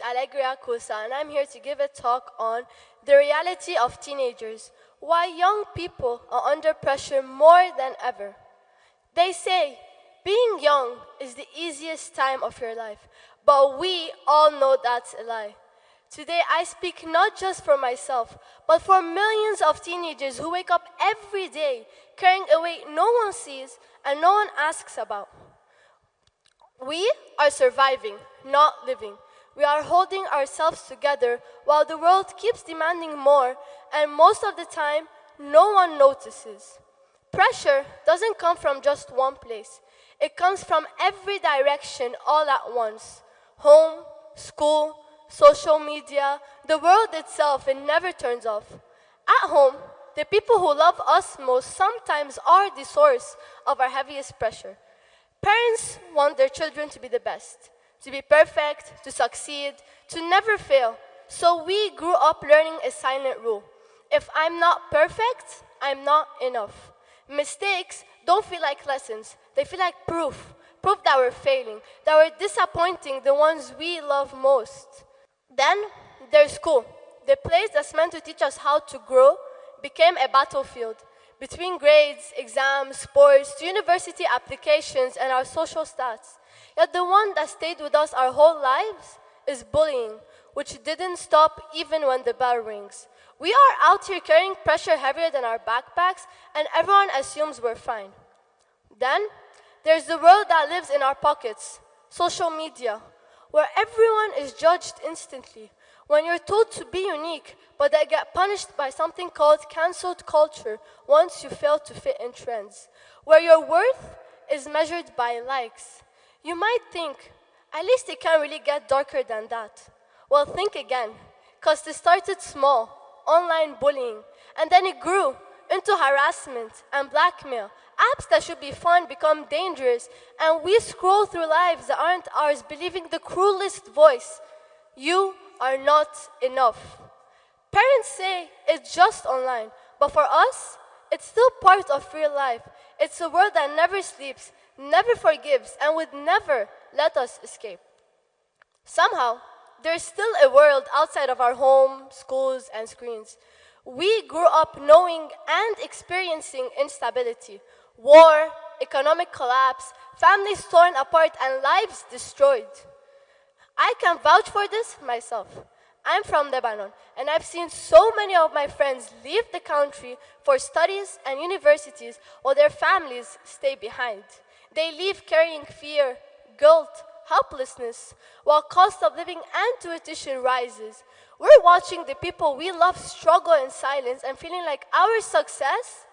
Alegria Kusa, and I'm here to give a talk on the reality of teenagers, why young people are under pressure more than ever. They say being young is the easiest time of your life, but we all know that's a lie. Today, I speak not just for myself, but for millions of teenagers who wake up every day carrying a weight no one sees and no one asks about. We are surviving, not living. We are holding ourselves together while the world keeps demanding more, and most of the time, no one notices. Pressure doesn't come from just one place. It comes from every direction all at once. Home, school, social media, the world itself, it never turns off. At home, the people who love us most sometimes are the source of our heaviest pressure. Parents want their children to be the best, to be perfect, to succeed, to never fail. So we grew up learning a silent rule. If I'm not perfect, I'm not enough. Mistakes don't feel like lessons. They feel like proof that we're failing, that we're disappointing the ones we love most. Then there's school. The place that's meant to teach us how to grow became a battlefield. Between grades, exams, sports, to university applications, and our social stats. Yet the one that stayed with us our whole lives is bullying, which didn't stop even when the bell rings. We are out here carrying pressure heavier than our backpacks, and everyone assumes we're fine. Then there's the world that lives in our pockets, social media, where everyone is judged instantly. When you're told to be unique, but they get punished by something called cancelled culture once you fail to fit in trends, where your worth is measured by likes. You might think, at least it can't really get darker than that. Well, think again, because it started small, online bullying, and then it grew into harassment and blackmail. Apps that should be fun become dangerous, and we scroll through lives that aren't ours, believing the cruelest voice. You are not enough. Parents say it's just online, but for us, it's still part of real life. It's a world that never sleeps, never forgives, and would never let us escape. Somehow, there's still a world outside of our home, schools, and screens. We grew up knowing and experiencing instability, war, economic collapse, families torn apart, and lives destroyed. I can vouch for this myself. I'm from Lebanon, and I've seen so many of my friends leave the country for studies and universities while their families stay behind. They leave carrying fear, guilt, helplessness, while cost of living and tuition rises. We're watching the people we love struggle in silence and feeling like our success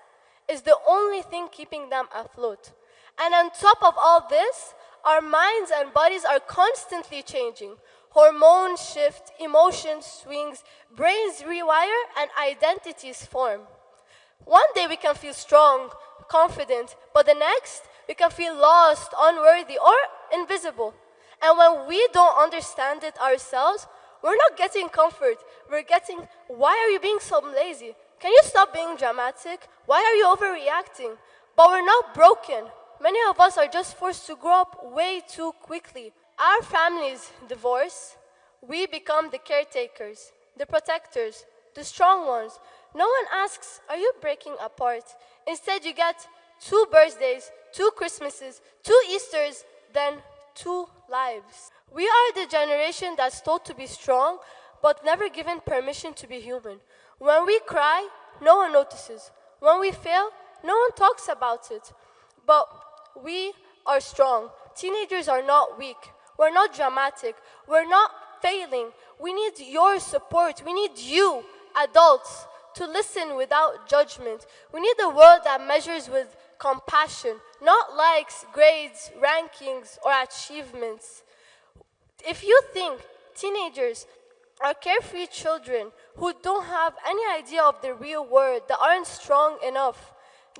is the only thing keeping them afloat. And on top of all this, our minds and bodies are constantly changing. Hormones shift, emotions swings, brains rewire, and identities form. One day we can feel strong, confident, but the next we can feel lost, unworthy, or invisible. And when we don't understand it ourselves, we're not getting comfort. We're getting, why are you being so lazy? Can you stop being dramatic? Why are you overreacting? But we're not broken. Many of us are just forced to grow up way too quickly. Our families divorce. We become the caretakers, the protectors, the strong ones. No one asks, are you breaking apart? Instead, you get 2 birthdays, 2 Christmases, 2 Easters, then 2 lives. We are the generation that's told to be strong, but never given permission to be human. When we cry, no one notices. When we fail, no one talks about it. But we are strong. Teenagers are not weak. We're not dramatic. We're not failing. We need your support. We need you, adults, to listen without judgment. We need a world that measures with compassion, not likes, grades, rankings, or achievements. If you think teenagers are carefree children who don't have any idea of the real world, that aren't strong enough,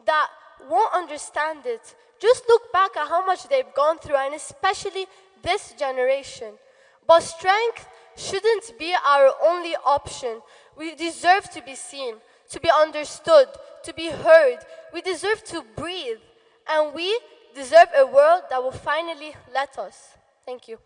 that won't understand it, just look back at how much they've gone through, and especially this generation. But strength shouldn't be our only option. We deserve to be seen, to be understood, to be heard. We deserve to breathe, and we deserve a world that will finally let us. Thank you.